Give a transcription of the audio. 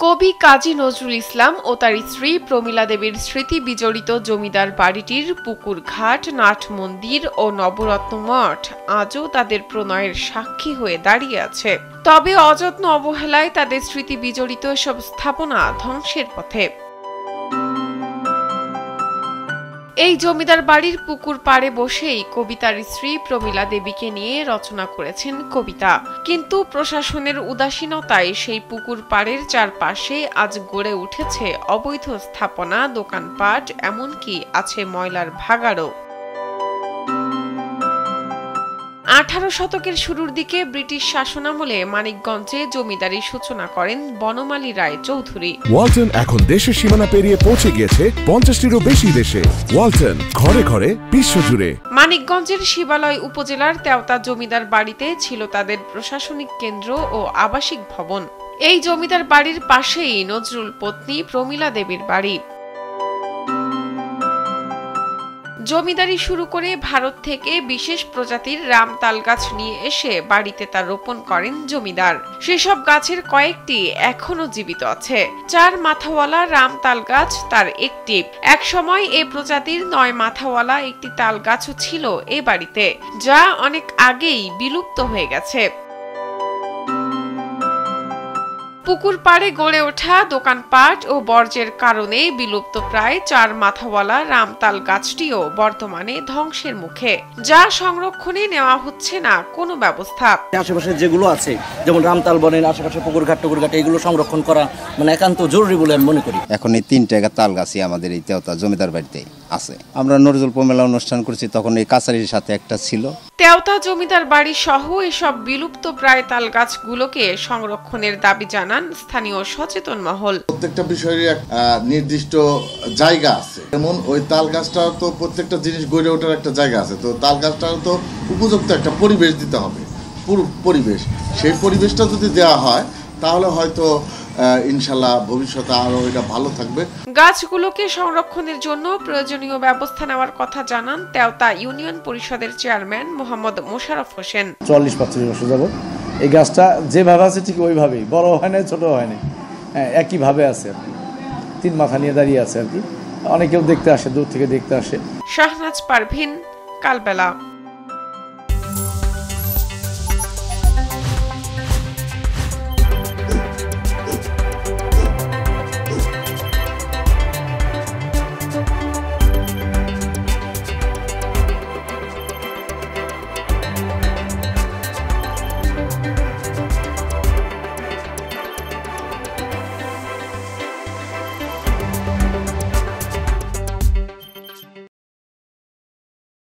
কবি কাজী নজরুল ইসলাম ও তার স্ত্রী প্রমীলা দেবীর স্মৃতি বিজড়িত জমিদার বাড়িটির পুকুর ঘাট, নাট মন্দির ও নবরত্ন মঠ আজও তাদের প্রণয়ের সাক্ষী হয়ে দাঁড়িয়ে আছে। তবে অযত্ন অবহেলায় তাদের স্মৃতি বিজড়িত এসব স্থাপনা ধ্বংসের পথে। এই জমিদার বাড়ির পুকুর পাড়ে বসেই কবি তার স্ত্রী প্রমীলা দেবীকে নিয়ে রচনা করেছেন কবিতা। কিন্তু প্রশাসনের উদাসীনতায় সেই পুকুর পাড়ের চারপাশে আজ গড়ে উঠেছে অবৈধ স্থাপনা, দোকানপাট, এমনকি আছে ময়লার ভাগাড়ও। 18 শতকের শুরুর দিকে ব্রিটিশ শাসনামলে মানিকগঞ্জে জমিদারির সূচনা করেন বনমালী রায় চৌধুরী। ওয়ালটন এখন দেশের সীমানা পেরিয়ে পৌঁছে গিয়েছে 50টিরও বেশি দেশে। ওয়ালটন, ঘরে ঘরে, বিশ্বজুড়ে। মানিকগঞ্জের শিবালয় উপজেলার তেওতা জমিদার বাড়িতে ছিল তাদের প্রশাসনিক কেন্দ্র ও আবাসিক ভবন। এই জমিদার বাড়ির পাশেই নজরুল পত্নী প্রমীলা দেবীর বাড়ি। জমিদারি শুরু করে ভারত থেকে বিশেষ প্রজাতির রাম তাল গাছ নিয়ে এসে বাড়িতে তা রোপণ করেন জমিদার। সেসব গাছের কয়েকটি এখনো জীবিত আছে। 4 মাথাওয়ালা রাম তাল গাছ তার একটি। এক সময় এ প্রজাতির 9 মাথাওয়ালা একটি তাল গাছও ছিল এ বাড়িতে, যা অনেক আগেই বিলুপ্ত হয়ে গেছে। পুকুর পাড়ে গড়ে ওঠা দোকানপাট ও বর্জ্যের কারণে বিলুপ্ত প্রায় 4 মাথাওয়ালা রামতাল গাছটিও বর্তমানে ধ্বংসের মুখে, যা সংরক্ষণে নেওয়া হচ্ছে না কোনো ব্যবস্থা। আশেপাশে যেগুলো আছে, যেমন রামতাল বনের আশেপাশে পুকুরঘাট এগুলো সংরক্ষণ করা একান্ত জরুরি বলে আমি মনে করি। এখন এই 3টা তাল গাছই আমাদের এই তেওতা জমিদার বাড়িতে আছে। আমরা নজরুল প্রমেলা অনুষ্ঠান করছি, তখন এই কাছারির সাথে একটা ছিল। তেওতা জমিদার বাড়ি সহ এসব বিলুপ্ত প্রায় তাল গাছগুলোকে সংরক্ষণের দাবি জানান স্থানীয় সচেতন মহল। প্রত্যেকটা বিষয়ের নির্দিষ্ট জায়গা আছে, যেমন ওই তাল গাছটা তো প্রত্যেকটা জিনিস গড়ে ওঠার একটা জায়গা আছে, তো তাল গাছটার তো উপযুক্ত একটা পরিবেশ দিতে হবে। পুরো পরিবেশ, সেই পরিবেশটা যদি দেওয়া হয় তাহলে হয়তো ইনশাল্লাহ ভবিষ্যতে আরো এটা ভালো থাকবে। গাছগুলোকে সংরক্ষণের জন্য প্রয়োজনীয় ব্যবস্থা নেওয়ার কথা জানান তেওতা ইউনিয়ন পরিষদের চেয়ারম্যান মোহাম্মদ মোশাররফ হোসেন। 40-45 বছর যাবত এই গাছটা যেভাবে আছে ঠিক ওইভাবেই, বড় হয় না, ছোট হয় না, একইভাবে আছে আর কি। 3 মাথা নিয়ে দাঁড়িয়ে আছে আর কি। অনেকেও দেখতে আসে, দূর থেকে দেখতে আসে। শাহনাজ পারভিন, কালবেলা।